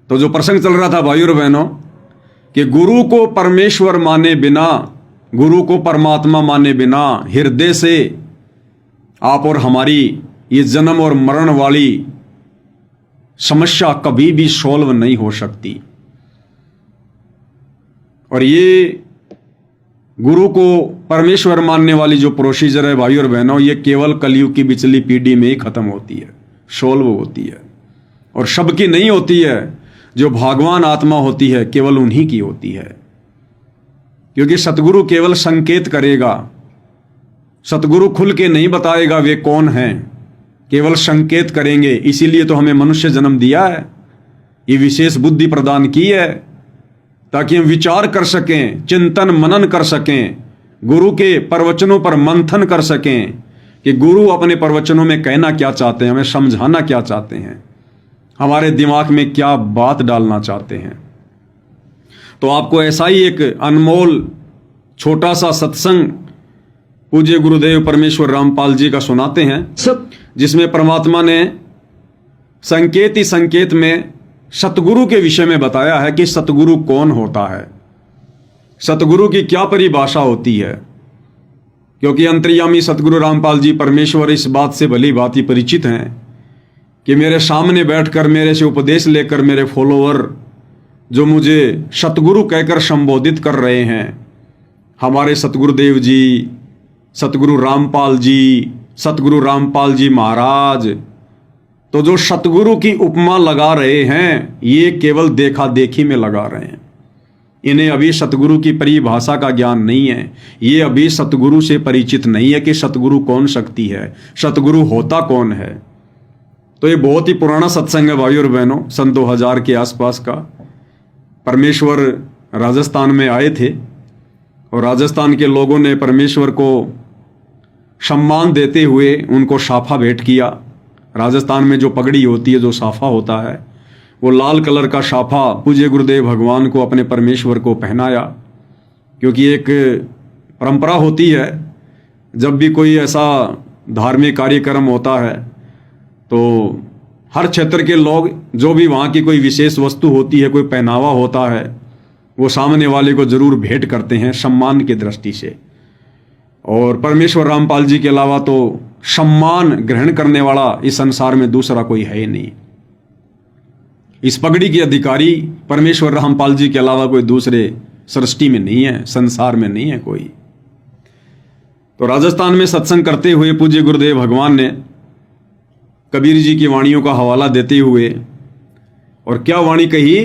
तो जो प्रसंग चल रहा था भाइयों और बहनों कि गुरु को परमेश्वर माने बिना, गुरु को परमात्मा माने बिना हृदय से आप और हमारी ये जन्म और मरण वाली समस्या कभी भी सॉल्व नहीं हो सकती। और ये गुरु को परमेश्वर मानने वाली जो प्रोसीजर है भाइयों और बहनों, ये केवल कलयुग की बिचली पीढ़ी में ही खत्म होती है, सॉल्व होती है। और सबकी नहीं होती है, जो भगवान आत्मा होती है केवल उन्हीं की होती है। क्योंकि सतगुरु केवल संकेत करेगा, सतगुरु खुल के नहीं बताएगा वे कौन हैं, केवल संकेत करेंगे। इसीलिए तो हमें मनुष्य जन्म दिया है, ये विशेष बुद्धि प्रदान की है ताकि हम विचार कर सकें, चिंतन मनन कर सकें, गुरु के प्रवचनों पर मंथन कर सकें कि गुरु अपने प्रवचनों में कहना क्या चाहते हैं, हमें समझाना क्या चाहते हैं, हमारे दिमाग में क्या बात डालना चाहते हैं। तो आपको ऐसा ही एक अनमोल छोटा सा सत्संग पूज्य गुरुदेव परमेश्वर रामपाल जी का सुनाते हैं, जिसमें परमात्मा ने संकेत ही संकेत में सतगुरु के विषय में बताया है कि सतगुरु कौन होता है, सतगुरु की क्या परिभाषा होती है। क्योंकि अंतर्यामी सतगुरु रामपाल जी परमेश्वर इस बात से भली भांति परिचित हैं कि मेरे सामने बैठकर मेरे से उपदेश लेकर मेरे फॉलोअर जो मुझे सतगुरु कहकर संबोधित कर रहे हैं, हमारे सतगुरुदेव जी, सतगुरु रामपाल जी, सतगुरु रामपाल जी महाराज, तो जो सतगुरु की उपमा लगा रहे हैं ये केवल देखा देखी में लगा रहे हैं। इन्हें अभी सतगुरु की परिभाषा का ज्ञान नहीं है, ये अभी सतगुरु से परिचित नहीं है कि सतगुरु कौन शक्ति है, सतगुरु होता कौन है। तो ये बहुत ही पुराना सत्संग है भाइयों और बहनों, सन 2000 के आसपास का। परमेश्वर राजस्थान में आए थे और राजस्थान के लोगों ने परमेश्वर को सम्मान देते हुए उनको साफा भेंट किया। राजस्थान में जो पगड़ी होती है, जो साफा होता है, वो लाल कलर का साफा पूज्य गुरुदेव भगवान को अपने परमेश्वर को पहनाया। क्योंकि एक परंपरा होती है, जब भी कोई ऐसा धार्मिक कार्यक्रम होता है तो हर क्षेत्र के लोग, जो भी वहाँ की कोई विशेष वस्तु होती है, कोई पहनावा होता है, वो सामने वाले को जरूर भेंट करते हैं सम्मान की दृष्टि से। और परमेश्वर रामपाल जी के अलावा तो सम्मान ग्रहण करने वाला इस संसार में दूसरा कोई है ही नहीं। इस पगड़ी के अधिकारी परमेश्वर रामपाल जी के अलावा कोई दूसरे सृष्टि में नहीं है, संसार में नहीं है कोई। तो राजस्थान में सत्संग करते हुए पूज्य गुरुदेव भगवान ने कबीर जी की वाणियों का हवाला देते हुए और क्या वाणी कही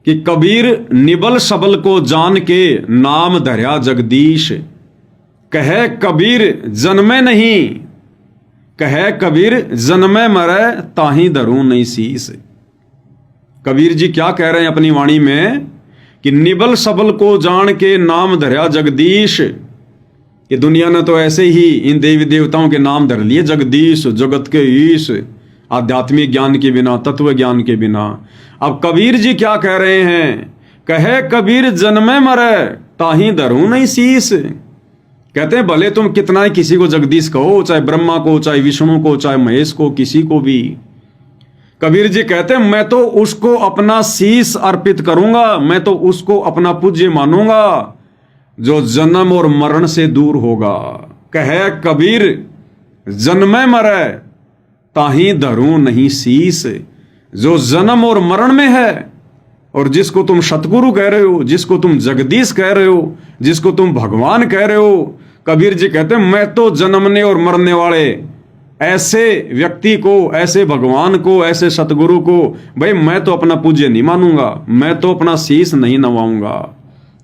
कि कबीर निबल सबल को जान के नाम धर्या जगदीश, कहे कबीर जन्मे नहीं, कहे कबीर जन्मे मरे ताही धरूं नहीं शीस। कबीर जी क्या कह रहे हैं अपनी वाणी में कि निबल सबल को जान के नाम धर्या जगदीश। ये दुनिया ने तो ऐसे ही इन देवी देवताओं के नाम धर लिए, जगदीश, जगत के ईश, आध्यात्मिक ज्ञान के बिना, तत्व ज्ञान के बिना। अब कबीर जी क्या कह रहे हैं, कहे कबीर जन्मे मरे ताही धरूं नहीं शीस। कहते हैं भले तुम कितना ही किसी को जगदीश कहो, चाहे ब्रह्मा को, चाहे विष्णु को, चाहे महेश को, किसी को भी। कबीर जी कहते हैं मैं तो उसको अपना शीश अर्पित करूंगा, मैं तो उसको अपना पूज्य मानूंगा जो जन्म और मरण से दूर होगा। कहे कबीर जन्मे मरे ताही धरूं नहीं शीस। जो जन्म और मरण में है और जिसको तुम सतगुरु कह रहे हो, जिसको तुम जगदीश कह रहे हो, जिसको तुम भगवान कह रहे हो, कबीर जी कहते हैं मैं तो जन्मने और मरने वाले ऐसे व्यक्ति को, ऐसे भगवान को, ऐसे सतगुरु को भाई मैं तो अपना पूज्य नहीं मानूंगा, मैं तो अपना शीश नहीं नवाऊंगा।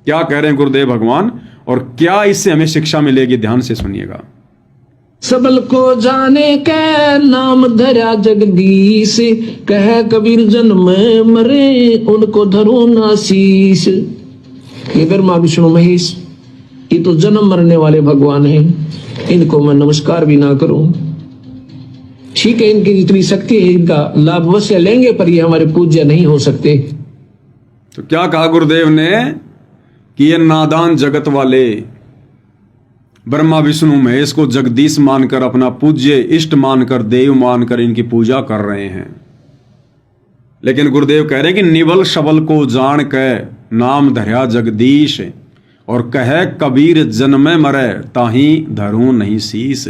क्या कह रहे हैं गुरुदेव भगवान और क्या इससे हमें शिक्षा मिलेगी, ध्यान से सुनिएगा। सबल को जाने के नाम धरा जगदीश, कह कबीर जन्म मरे उनको धरो ना शीश। ये ब्रह्मा विष्णु महेश, ये तो जन्म मरने वाले भगवान हैं, इनको मैं नमस्कार भी ना करूं। ठीक है, इनकी जितनी शक्ति है इनका लाभ अवश्य लेंगे, पर ये हमारे पूज्य नहीं हो सकते। तो क्या कहा गुरुदेव ने कि ये नादान जगत वाले ब्रह्मा विष्णु महेश को जगदीश मानकर, अपना पूज्य इष्ट मानकर, देव मानकर इनकी पूजा कर रहे हैं। लेकिन गुरुदेव कह रहे हैं कि निबल शबल को जान के नाम धर्या जगदीश, और कहे कबीर जन्मे मरे ताही धरूं नहीं शीस।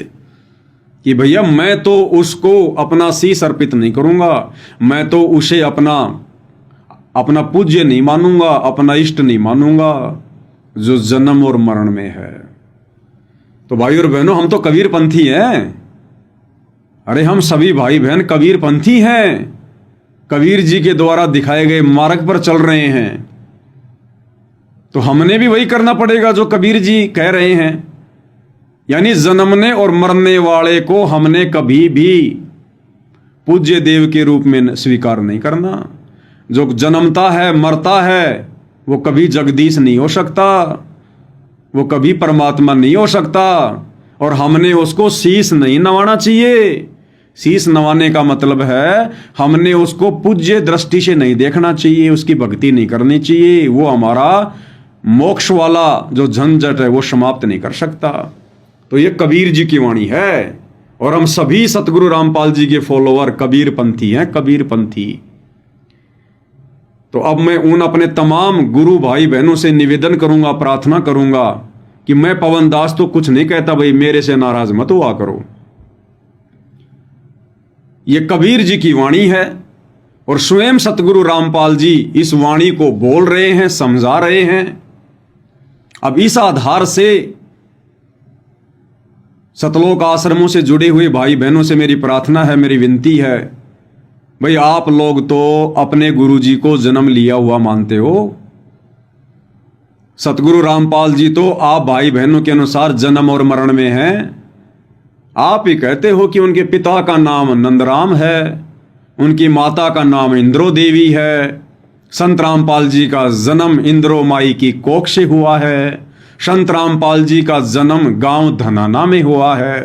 कि भैया मैं तो उसको अपना शीस अर्पित नहीं करूंगा, मैं तो उसे अपना पूज्य नहीं मानूंगा, अपना इष्ट नहीं मानूंगा जो जन्म और मरण में है। तो भाई और बहनों, हम तो कबीर पंथी हैं। अरे हम सभी भाई बहन कबीर पंथी हैं, कबीर जी के द्वारा दिखाए गए मार्ग पर चल रहे हैं। तो हमने भी वही करना पड़ेगा जो कबीर जी कह रहे हैं, यानी जन्मने और मरने वाले को हमने कभी भी पूज्य देव के रूप में स्वीकार नहीं करना। जो जन्मता है मरता है वो कभी जगदीश नहीं हो सकता, वो कभी परमात्मा नहीं हो सकता, और हमने उसको शीश नहीं नवाना चाहिए। शीश नवाने का मतलब है हमने उसको पूज्य दृष्टि से नहीं देखना चाहिए, उसकी भक्ति नहीं करनी चाहिए। वो हमारा मोक्ष वाला जो झंझट है वो समाप्त नहीं कर सकता। तो ये कबीर जी की वाणी है, और हम सभी सतगुरु रामपाल जी के फॉलोअर कबीर पंथी हैं, कबीर पंथी। तो अब मैं उन अपने तमाम गुरु भाई बहनों से निवेदन करूंगा, प्रार्थना करूंगा कि मैं पवन दास तो कुछ नहीं कहता भाई, मेरे से नाराज मत हुआ करो। ये कबीर जी की वाणी है, और स्वयं सतगुरु रामपाल जी इस वाणी को बोल रहे हैं, समझा रहे हैं। अब इस आधार से सतलोक आश्रमों से जुड़े हुए भाई बहनों से मेरी प्रार्थना है, मेरी विनती है, भाई आप लोग तो अपने गुरु जी को जन्म लिया हुआ मानते हो। सतगुरु रामपाल जी तो आप भाई बहनों के अनुसार जन्म और मरण में हैं। आप ही कहते हो कि उनके पिता का नाम नंदराम है, उनकी माता का नाम इंद्रो देवी है। संत रामपाल जी का जन्म इंद्रो माई की कोख से हुआ है। संत रामपाल जी का जन्म गांव धनाना में हुआ है।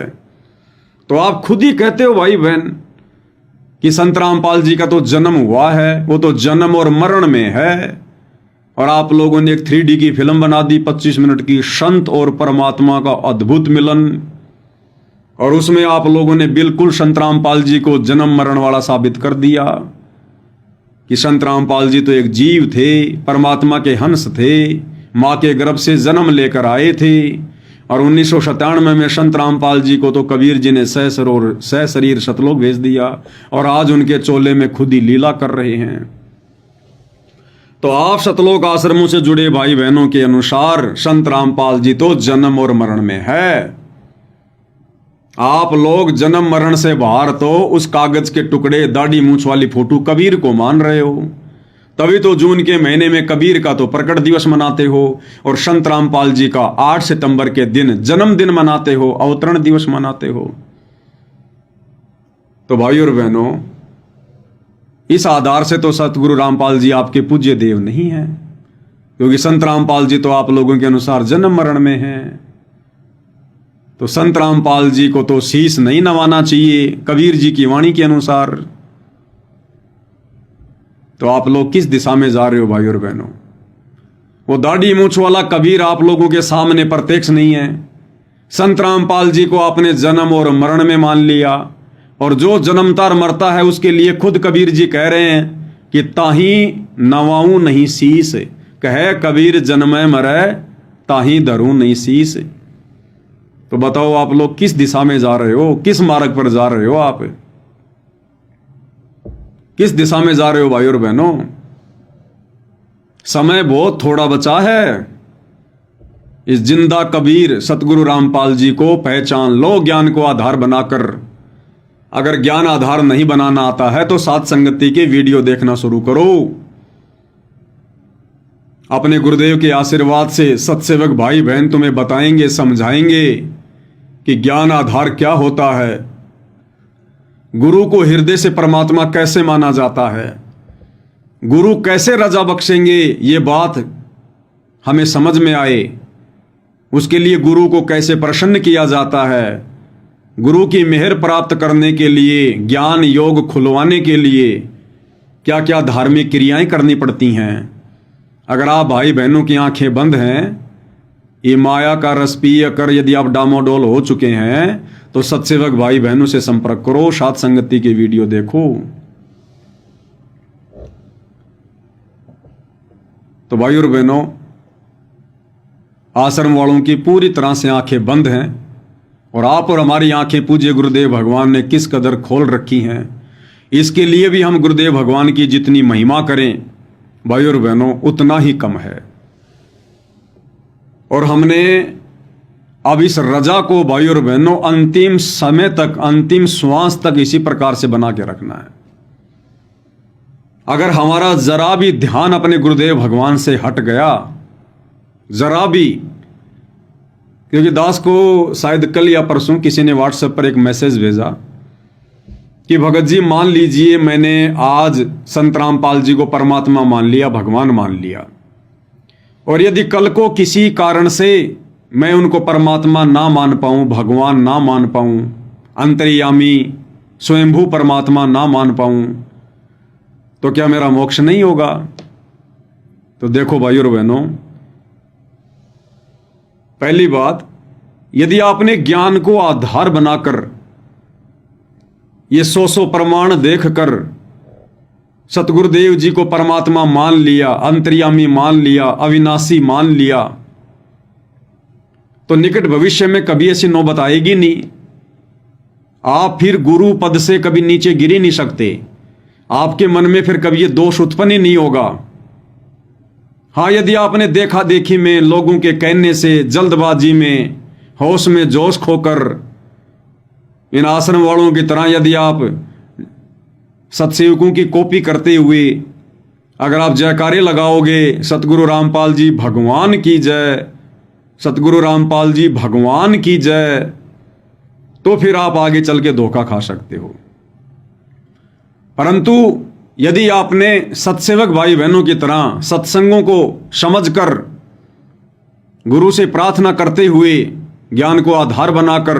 तो आप खुद ही कहते हो भाई बहन कि संत रामपाल जी का तो जन्म हुआ है, वो तो जन्म और मरण में है। और आप लोगों ने एक 3D की फिल्म बना दी 25 मिनट की, संत और परमात्मा का अद्भुत मिलन, और उसमें आप लोगों ने बिल्कुल संत रामपाल जी को जन्म मरण वाला साबित कर दिया कि संत रामपाल जी तो एक जीव थे, परमात्मा के हंस थे, माँ के गर्भ से जन्म लेकर आए थे। और 1997 में संत रामपाल जी को तो कबीर जी ने सह शरीर सतलोक भेज दिया, और आज उनके चोले में खुद ही लीला कर रहे हैं। तो आप सतलोक आश्रमों से जुड़े भाई बहनों के अनुसार संत रामपाल जी तो जन्म और मरण में है। आप लोग जन्म मरण से बाहर तो उस कागज के टुकड़े, दाढ़ी मूछ वाली फोटो कबीर को मान रहे हो। तभी तो जून के महीने में कबीर का तो प्रकट दिवस मनाते हो, और संत रामपाल जी का 8 सितंबर के दिन जन्मदिन मनाते हो, अवतरण दिवस मनाते हो। तो भाई और बहनों, इस आधार से तो सतगुरु रामपाल जी आपके पूज्य देव नहीं हैं, क्योंकि संत रामपाल जी तो आप लोगों के अनुसार जन्म मरण में हैं। तो संत रामपाल जी को तो शीश नहीं नवाना चाहिए कबीर जी की वाणी के अनुसार। तो आप लोग किस दिशा में जा रहे हो भाई और बहनों? वो दाढ़ी मूछ वाला कबीर आप लोगों के सामने प्रत्यक्ष नहीं है। संत रामपाल जी को आपने जन्म और मरण में मान लिया, और जो जन्मता और मरता है उसके लिए खुद कबीर जी कह रहे हैं कि ताही नवाऊं नहीं शीस, कहे कबीर जन्मे मरे ताही धरूं नहीं शीस। तो बताओ आप लोग किस दिशा में जा रहे हो, किस मार्ग पर जा रहे हो? आप किस दिशा में जा रहे हो भाई और बहनों? समय बहुत थोड़ा बचा है। इस जिंदा कबीर सतगुरु रामपाल जी को पहचान लो ज्ञान को आधार बनाकर। अगर ज्ञान आधार नहीं बनाना आता है तो साथ संगति के वीडियो देखना शुरू करो। अपने गुरुदेव के आशीर्वाद से सत्सेवक भाई बहन तुम्हें बताएंगे, समझाएंगे कि ज्ञान आधार क्या होता है, गुरु को हृदय से परमात्मा कैसे माना जाता है, गुरु कैसे रजा बख्शेंगे ये बात हमें समझ में आए, उसके लिए गुरु को कैसे प्रसन्न किया जाता है, गुरु की मेहर प्राप्त करने के लिए, ज्ञान योग खुलवाने के लिए क्या क्या धार्मिक क्रियाएं करनी पड़ती हैं। अगर आप भाई बहनों की आंखें बंद हैं, ये माया का रस पी कर यदि आप डामाडोल हो चुके हैं, तो सत्सेवक भाई बहनों से संपर्क करो, साथ संगति के वीडियो देखो। तो भाई और बहनों, आश्रम वालों की पूरी तरह से आंखें बंद हैं और आप और हमारी आंखें पूज्य गुरुदेव भगवान ने किस कदर खोल रखी हैं, इसके लिए भी हम गुरुदेव भगवान की जितनी महिमा करें भाई और बहनों उतना ही कम है। और हमने अब इस रजा को भाई और बहनों अंतिम समय तक, अंतिम श्वास तक इसी प्रकार से बना के रखना है। अगर हमारा जरा भी ध्यान अपने गुरुदेव भगवान से हट गया, जरा भी, क्योंकि दास को शायद कल या परसों किसी ने व्हाट्सएप पर एक मैसेज भेजा कि भगत जी मान लीजिए मैंने आज संत रामपाल जी को परमात्मा मान लिया, भगवान मान लिया, और यदि कल को किसी कारण से मैं उनको परमात्मा ना मान पाऊं, भगवान ना मान पाऊं, अंतर्यामी स्वयंभू परमात्मा ना मान पाऊं, तो क्या मेरा मोक्ष नहीं होगा? तो देखो भाई और बहनों, पहली बात, यदि आपने ज्ञान को आधार बनाकर ये 100 प्रमाण देखकर सतगुरुदेव जी को परमात्मा मान लिया, अंतर्यामी मान लिया, अविनाशी मान लिया, तो निकट भविष्य में कभी ऐसी नौबत आएगी नहीं। आप फिर गुरु पद से कभी नीचे गिर ही नहीं सकते। आपके मन में फिर कभी ये दोष उत्पन्न ही नहीं होगा। हाँ, यदि आपने देखा देखी में, लोगों के कहने से, जल्दबाजी में, होश में जोश खोकर इन आश्रम वालों की तरह यदि आप सत्सेवकों की कॉपी करते हुए अगर आप जयकारे लगाओगे, सतगुरु रामपाल जी भगवान की जय, सतगुरु रामपाल जी भगवान की जय, तो फिर आप आगे चल के धोखा खा सकते हो। परंतु यदि आपने सत्सेवक भाई बहनों की तरह सत्संगों को समझकर, गुरु से प्रार्थना करते हुए, ज्ञान को आधार बनाकर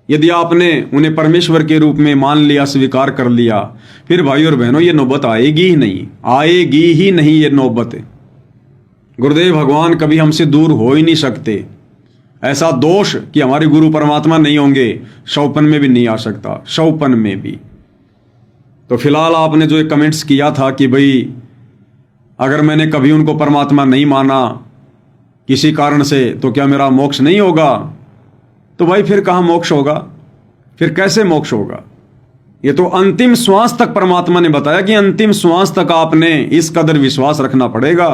यदि आपने उन्हें परमेश्वर के रूप में मान लिया, स्वीकार कर लिया, फिर भाई और बहनों ये नौबत आएगी ही नहीं, आएगी ही नहीं ये नौबत। गुरुदेव भगवान कभी हमसे दूर हो ही नहीं सकते। ऐसा दोष कि हमारे गुरु परमात्मा नहीं होंगे, शौपन में भी नहीं आ सकता, शौपन में भी। तो फिलहाल आपने जो एक कमेंट्स किया था कि भाई अगर मैंने कभी उनको परमात्मा नहीं माना किसी कारण से, तो क्या मेरा मोक्ष नहीं होगा? तो भाई फिर कहाँ मोक्ष होगा? फिर कैसे मोक्ष होगा? ये तो अंतिम श्वास तक परमात्मा ने बताया कि अंतिम श्वास तक आपने इस कदर विश्वास रखना पड़ेगा,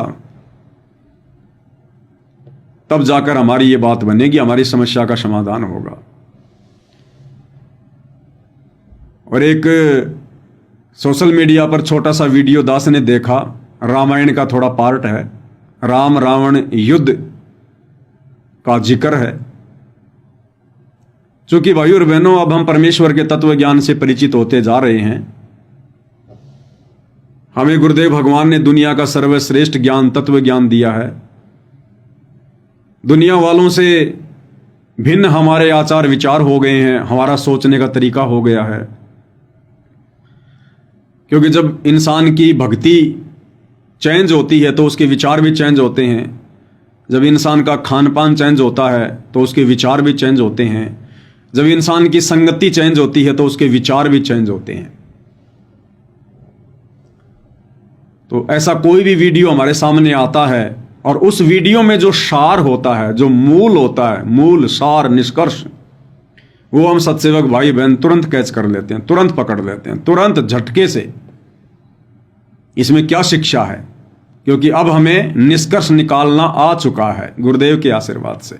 तब जाकर हमारी ये बात बनेगी, हमारी समस्या का समाधान होगा। और एक सोशल मीडिया पर छोटा सा वीडियो दास ने देखा, रामायण का थोड़ा पार्ट है, राम रावण युद्ध का जिक्र है। चूंकि भाई और बहनों अब हम परमेश्वर के तत्व ज्ञान से परिचित होते जा रहे हैं, हमें गुरुदेव भगवान ने दुनिया का सर्वश्रेष्ठ ज्ञान, तत्व ज्ञान दिया है। दुनिया वालों से भिन्न हमारे आचार विचार हो गए हैं, हमारा सोचने का तरीका हो गया है। क्योंकि जब इंसान की भक्ति चेंज होती है तो उसके विचार भी चेंज होते हैं। जब इंसान का खान पान चेंज होता है तो उसके विचार भी चेंज होते हैं। जब इंसान की संगति चेंज होती है तो उसके विचार भी चेंज होते हैं। तो ऐसा कोई भी वीडियो हमारे सामने आता है और उस वीडियो में जो सार होता है, जो मूल होता है, मूल सार निष्कर्ष, वो हम सत्सेवक भाई बहन तुरंत कैच कर लेते हैं, तुरंत पकड़ लेते हैं, तुरंत झटके से। इसमें क्या शिक्षा है? क्योंकि अब हमें निष्कर्ष निकालना आ चुका है गुरुदेव के आशीर्वाद से।